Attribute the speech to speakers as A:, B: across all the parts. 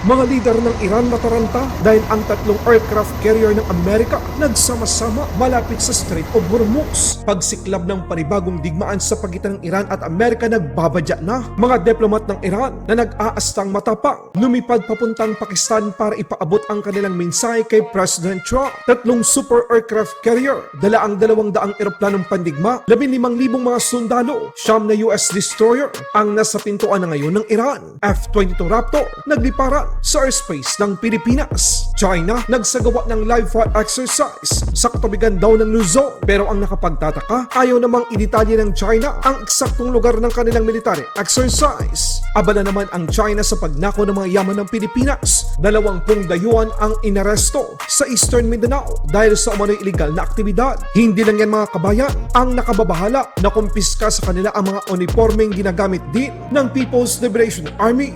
A: Mga lider ng Iran nataranta dahil ang tatlong aircraft carrier ng Amerika nagsama-sama malapit sa Strait of Hormuz. Pagsiklab ng panibagong digmaan sa pagitan ng Iran at Amerika nagbabadya na. Mga diplomat ng Iran na nag-aastang matapang lumipad papuntang Pakistan para ipaabot ang kanilang mensahe kay President Trump. Tatlong super aircraft carrier, dala ang 200 eroplanong pandigma, 15,000 mga sundalo, 9 na US destroyer ang nasa pintuan na ngayon ng Iran. F-22 Raptor nagliparan sa airspace ng Pilipinas. China nagsagawa ng live fire exercise sa katubigan daw ng Luzon. Pero ang nakapagtataka, ayaw namang idetalye ng China ang eksaktong lugar ng kanilang military exercise. Abala naman ang China sa pagnako ng mga yaman ng Pilipinas. 20 dayuhan ang inaresto sa Eastern Mindanao dahil sa umano'y illegal na aktibidad. Hindi lang yan mga kabayan ang nakababahala na kumpiska sa kanila ang mga uniformeng ginagamit din ng People's Liberation Army.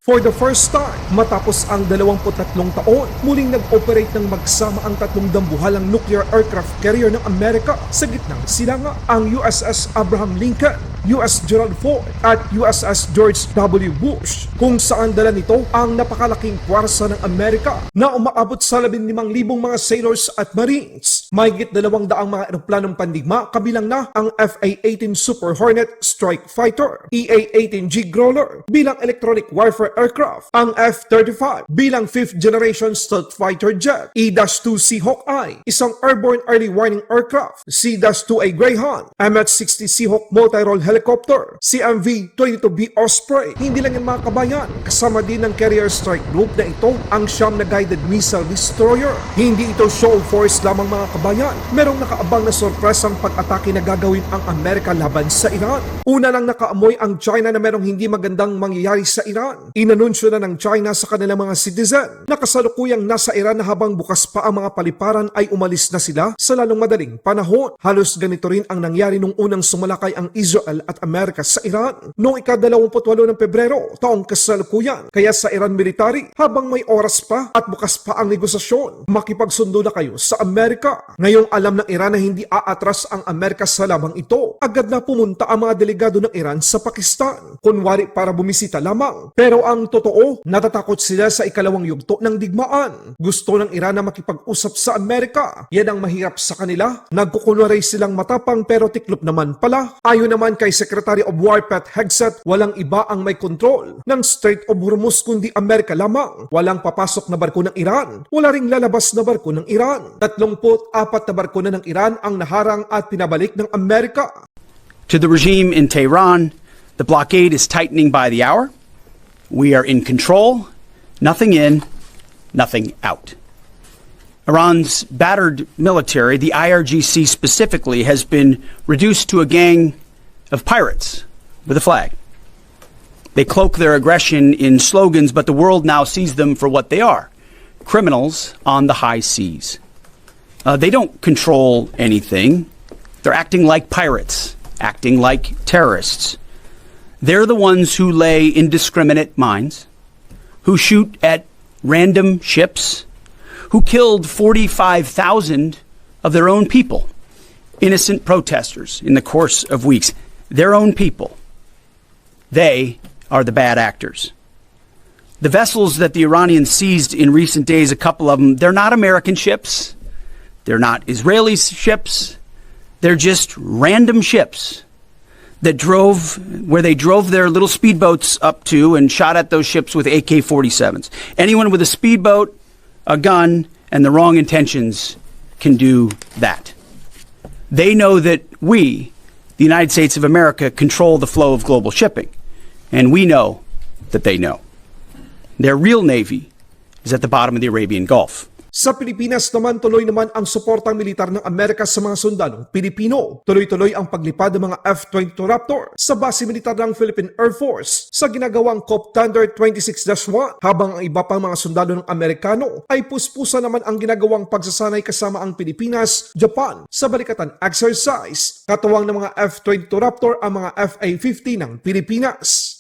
A: For the first time, matapos ang 23 taon, muling nag-operate ng magsama ang tatlong dambuhalang nuclear aircraft carrier ng Amerika sa gitnang silangan. Ang USS Abraham Lincoln, US Gerald Ford at USS George W. Bush, kung saan dala nito ang napakalaking puwersa ng Amerika na umaabot sa 15,000 mga sailors at marines. Mahigit 200 mga eroplanong pandigma, kabilang na ang FA-18 Super Hornet Strike Fighter, EA-18G Growler bilang electronic warfare aircraft, ang F-35 bilang 5th generation stealth fighter jet, E-2C Hawkeye, isang airborne early warning aircraft, C-2A Greyhound, MH-60 Seahawk multi-role helicopter, CMV-22B Osprey. Hindi lang yung mga kabayan, kasama din ng carrier strike group na ito ang siyam na guided missile destroyer. Hindi ito show force lamang mga kabayan, merong nakaabang na sorpresang pag-atake na gagawin ang Amerika laban sa Iran. Una lang nakaamoy ang China na merong hindi magandang mangyayari sa Iran. Inanunsyo na ng China sa kanilang mga citizen na kasalukuyang nasa Iran na habang bukas pa ang mga paliparan ay umalis na sila sa lalong madaling panahon. Halos ganito rin ang nangyari nung unang sumalakay ang Israel at Amerika sa Iran noong ika-28 ng Pebrero taong kasalukuyan. Kaya sa Iran military, habang may oras pa at bukas pa ang negosasyon, makipagsundo na kayo sa Amerika. Ngayong alam ng Iran na hindi aatras ang Amerika sa labang ito, agad na pumunta ang mga delegado ng Iran sa Pakistan, kunwari para bumisita lamang. Pero ang totoo, natatakot sila sa ikalawang yugto ng digmaan. Gusto ng Iran na makipag-usap sa Amerika. Yan ang mahirap sa kanila. Nagkukunwari silang matapang pero tiklop naman pala. Ayon naman kay Secretary of War Pat Hegseth, walang iba ang may kontrol ng Strait of Hormuz kundi Amerika lamang. Walang papasok na barko ng Iran. Wala ring lalabas na barko ng Iran. 34 na barko na ng Iran ang naharang at pinabalik ng Amerika.
B: To the regime in Tehran, the blockade is tightening by the hour. We are in control, nothing in, nothing out. Iran's battered military, the IRGC specifically, has been reduced to a gang of pirates with a flag. They cloak their aggression in slogans, but the world now sees them for what they are, criminals on the high seas. They don't control anything. They're acting like pirates, acting like terrorists. They're the ones who lay indiscriminate mines, who shoot at random ships, who killed 45,000 of their own people, innocent protesters in the course of weeks. Their own people. They are the bad actors. The vessels that the Iranians seized in recent days, a couple of them, they're not American ships. They're not Israeli ships. They're just random ships that where they drove their little speedboats up to and shot at those ships with AK-47s. Anyone with a speedboat, a gun, and the wrong intentions can do that. They know that we, the United States of America, control the flow of global shipping. And we know that they know. Their real navy is at the bottom of the Arabian Gulf.
A: Sa Pilipinas naman, tuloy naman ang suportang militar ng Amerika sa mga sundalong Pilipino. Tuloy-tuloy ang paglipad ng mga F-22 Raptor sa base militar ng Philippine Air Force sa ginagawang COP Thunder 26-1, habang ang iba pang mga sundalo ng Amerikano ay puspusa naman ang ginagawang pagsasanay kasama ang Pilipinas, Japan sa balikatan exercise. Katuwang ng mga F-22 Raptor ang mga FA-50 ng Pilipinas.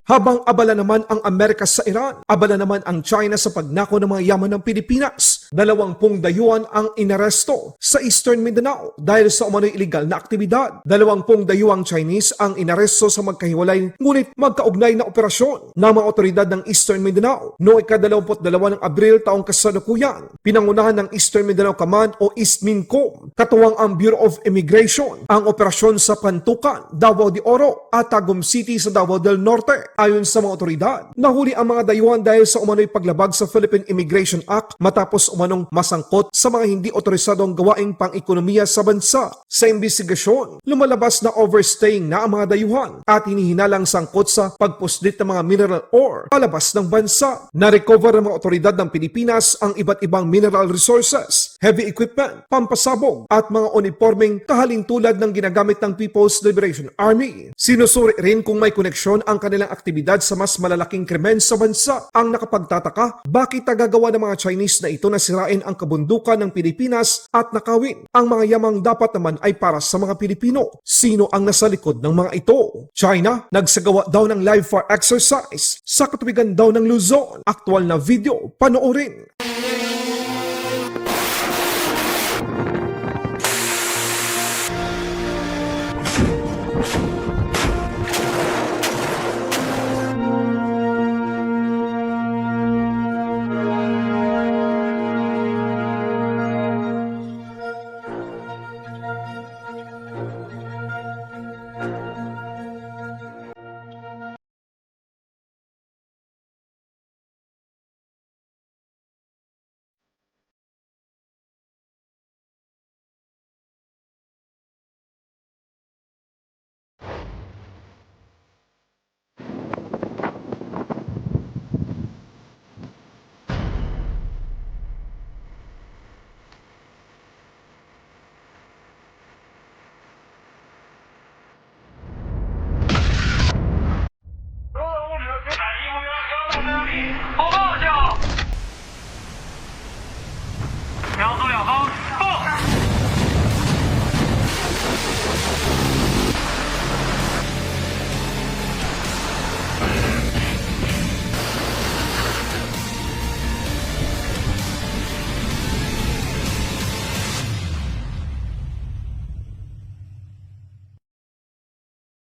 A: Habang abala naman ang Amerika sa Iran, abala naman ang China sa pagnako ng mga yaman ng Pilipinas. 20 dayuhan ang inaresto sa Eastern Mindanao dahil sa umano'y illegal na aktibidad. 20 dayuhang Chinese ang inaresto sa magkahiwalay ngunit magkaugnay na operasyon ng mga otoridad ng Eastern Mindanao. Noong ika-22 ng Abril taong kasalukuyan, pinangunahan ng Eastern Mindanao Command o EastMINCOM, katuwang ang Bureau of Immigration, ang operasyon sa Pantukan, Davao de Oro at Tagum City sa Davao del Norte. Ayon sa mga otoridad, nahuli ang mga dayuhan dahil sa umano'y paglabag sa Philippine Immigration Act matapos umanong masangkot sa mga hindi otorisadong gawaing pang-ekonomiya sa bansa. Sa investigasyon, lumalabas na overstaying na ang mga dayuhan at hinihinalang sangkot sa pagpuslit ng mga mineral ore palabas ng bansa. Na-recover ng mga otoridad ng Pilipinas ang iba't ibang mineral resources, heavy equipment, pampasabog at mga uniformeng kahalintulad ng ginagamit ng People's Liberation Army. Sinusuri rin kung may koneksyon ang kanilang aktibidad sa mas malalaking krimen sa bansa. Ang nakapagtataka, bakit nagagawa ng mga Chinese na ito na sirain ang kabundukan ng Pilipinas at nakawin ang mga yamang dapat naman ay para sa mga Pilipino? Sino ang nasa likod ng mga ito? China, nagsagawa daw ng live fire exercise sa katuwigan daw ng Luzon. Aktual na video, panoorin.